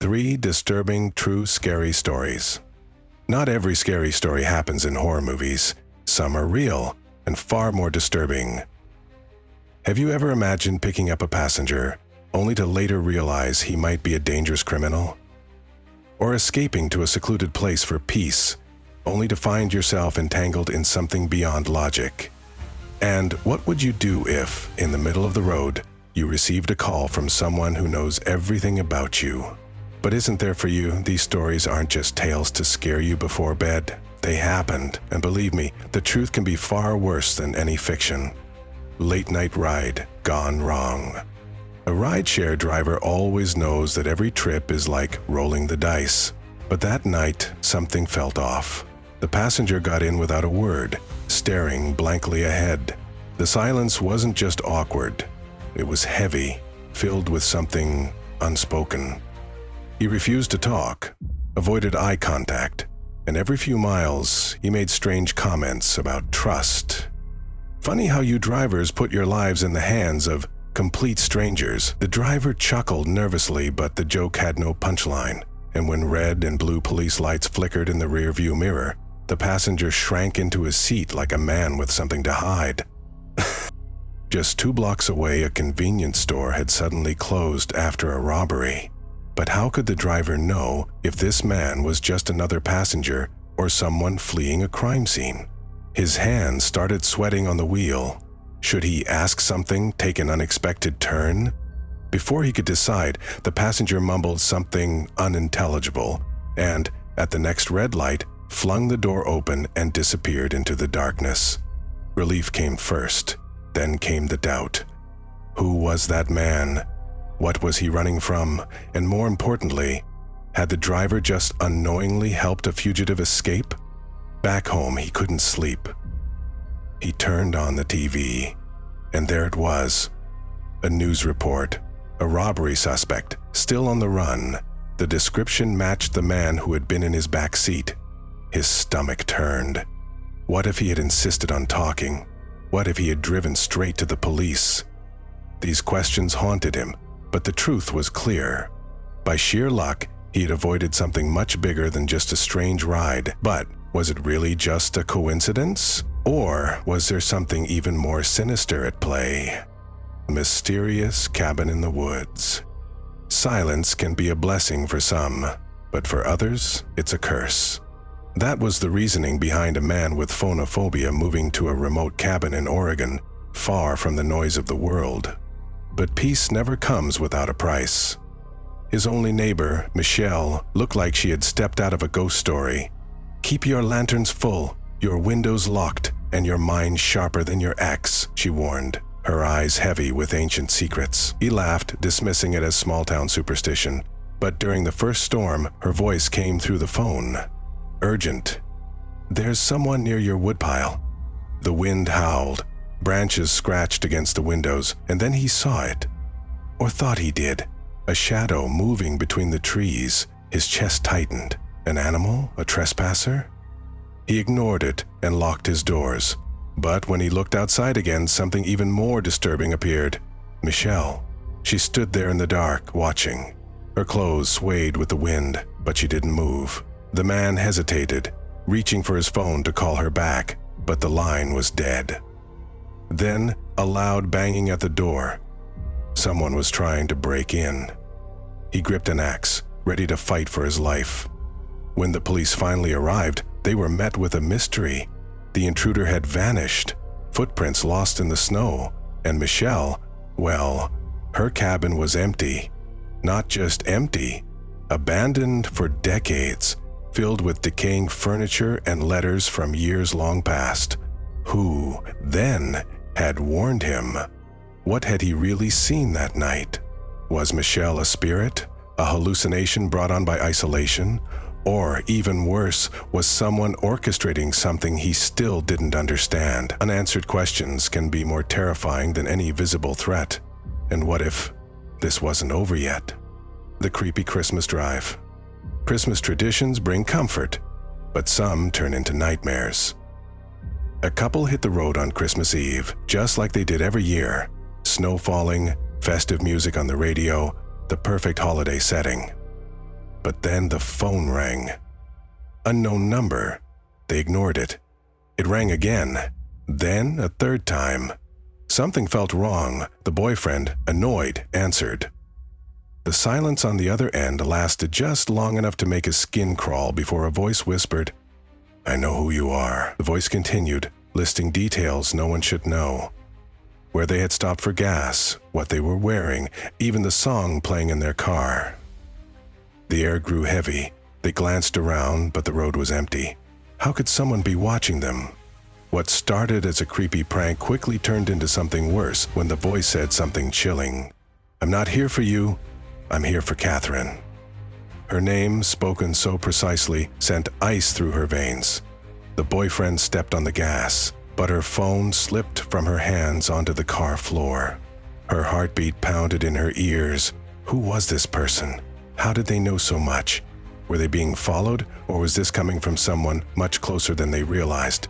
3 disturbing, true, scary stories. Not every scary story happens in horror movies. Some are real and far more disturbing. Have you ever imagined picking up a passenger only to later realize he might be a dangerous criminal? Or escaping to a secluded place for peace, only to find yourself entangled in something beyond logic? And what would you do if, in the middle of the road, you received a call from someone who knows everything about you? But isn't there for you? These stories aren't just tales to scare you before bed. They happened, and believe me, the truth can be far worse than any fiction. Late night ride gone wrong. A rideshare driver always knows that every trip is like rolling the dice. But that night, something felt off. The passenger got in without a word, staring blankly ahead. The silence wasn't just awkward. It was heavy, filled with something unspoken. He refused to talk, avoided eye contact, and every few miles, he made strange comments about trust. Funny how you drivers put your lives in the hands of complete strangers. The driver chuckled nervously, but the joke had no punchline. And when red and blue police lights flickered in the rearview mirror, the passenger shrank into his seat like a man with something to hide. Just 2 blocks away, a convenience store had suddenly closed after a robbery. But how could the driver know if this man was just another passenger or someone fleeing a crime scene? His hands started sweating on the wheel. Should he ask something, take an unexpected turn? Before he could decide, the passenger mumbled something unintelligible and, at the next red light, flung the door open and disappeared into the darkness. Relief came first, then came the doubt. Who was that man? What was he running from? And more importantly, had the driver just unknowingly helped a fugitive escape? Back home, he couldn't sleep. He turned on the TV, and there it was. A news report. A robbery suspect, still on the run. The description matched the man who had been in his back seat. His stomach turned. What if he had insisted on talking? What if he had driven straight to the police? These questions haunted him, but the truth was clear. By sheer luck, he had avoided something much bigger than just a strange ride. But was it really just a coincidence? Or was there something even more sinister at play? A mysterious cabin in the woods. Silence can be a blessing for some, but for others, it's a curse. That was the reasoning behind a man with phonophobia moving to a remote cabin in Oregon, far from the noise of the world. But peace never comes without a price. His only neighbor, Michelle, looked like she had stepped out of a ghost story. "Keep your lanterns full, your windows locked, and your mind sharper than your axe," she warned, her eyes heavy with ancient secrets. He laughed, dismissing it as small-town superstition. But during the first storm, her voice came through the phone. Urgent. "There's someone near your woodpile." The wind howled. Branches scratched against the windows, and then he saw it. Or thought he did. A shadow moving between the trees. His chest tightened. An animal? A trespasser? He ignored it and locked his doors. But when he looked outside again, something even more disturbing appeared. Michelle. She stood there in the dark, watching. Her clothes swayed with the wind, but she didn't move. The man hesitated, reaching for his phone to call her back, but the line was dead. Then, a loud banging at the door. Someone was trying to break in. He gripped an axe, ready to fight for his life. When the police finally arrived, they were met with a mystery. The intruder had vanished, footprints lost in the snow, and Michelle, well, her cabin was empty. Not just empty, abandoned for decades, filled with decaying furniture and letters from years long past. Who, then, had warned him? What had he really seen that night? Was Michelle a spirit, a hallucination brought on by isolation? Or, even worse, was someone orchestrating something he still didn't understand? Unanswered questions can be more terrifying than any visible threat. And what if this wasn't over yet? The creepy Christmas drive. Christmas traditions bring comfort, but some turn into nightmares. A couple hit the road on Christmas Eve, just like they did every year. Snow falling, festive music on the radio, the perfect holiday setting. But then the phone rang. Unknown number. They ignored it. It rang again, then a third time. Something felt wrong. The boyfriend, annoyed, answered. The silence on the other end lasted just long enough to make his skin crawl before a voice whispered, "I know who you are." The voice continued, listing details no one should know. Where they had stopped for gas, what they were wearing, even the song playing in their car. The air grew heavy. They glanced around, but the road was empty. How could someone be watching them? What started as a creepy prank quickly turned into something worse when the voice said something chilling. "I'm not here for you. I'm here for Catherine." Her name, spoken so precisely, sent ice through her veins. The boyfriend stepped on the gas, but her phone slipped from her hands onto the car floor. Her heartbeat pounded in her ears. Who was this person? How did they know so much? Were they being followed, or was this coming from someone much closer than they realized?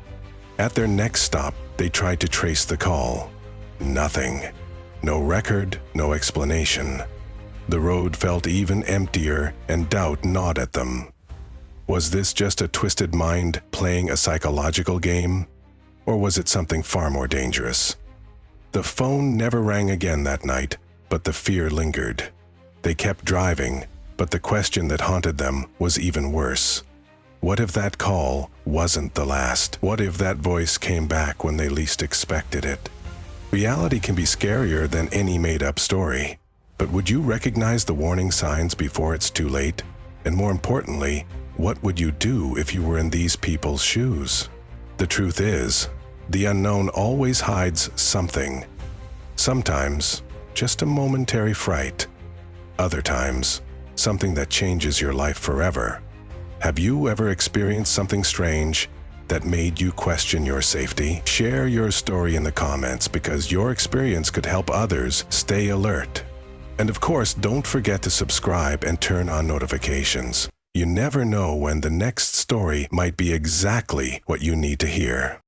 At their next stop, they tried to trace the call. Nothing. No record, no explanation. The road felt even emptier, and doubt gnawed at them. Was this just a twisted mind playing a psychological game? Or was it something far more dangerous? The phone never rang again that night, but the fear lingered. They kept driving, but the question that haunted them was even worse. What if that call wasn't the last? What if that voice came back when they least expected it? Reality can be scarier than any made-up story. But would you recognize the warning signs before it's too late? And more importantly, what would you do if you were in these people's shoes? The truth is, the unknown always hides something. Sometimes, just a momentary fright. Other times, something that changes your life forever. Have you ever experienced something strange that made you question your safety? Share your story in the comments because your experience could help others stay alert. And of course, don't forget to subscribe and turn on notifications. You never know when the next story might be exactly what you need to hear.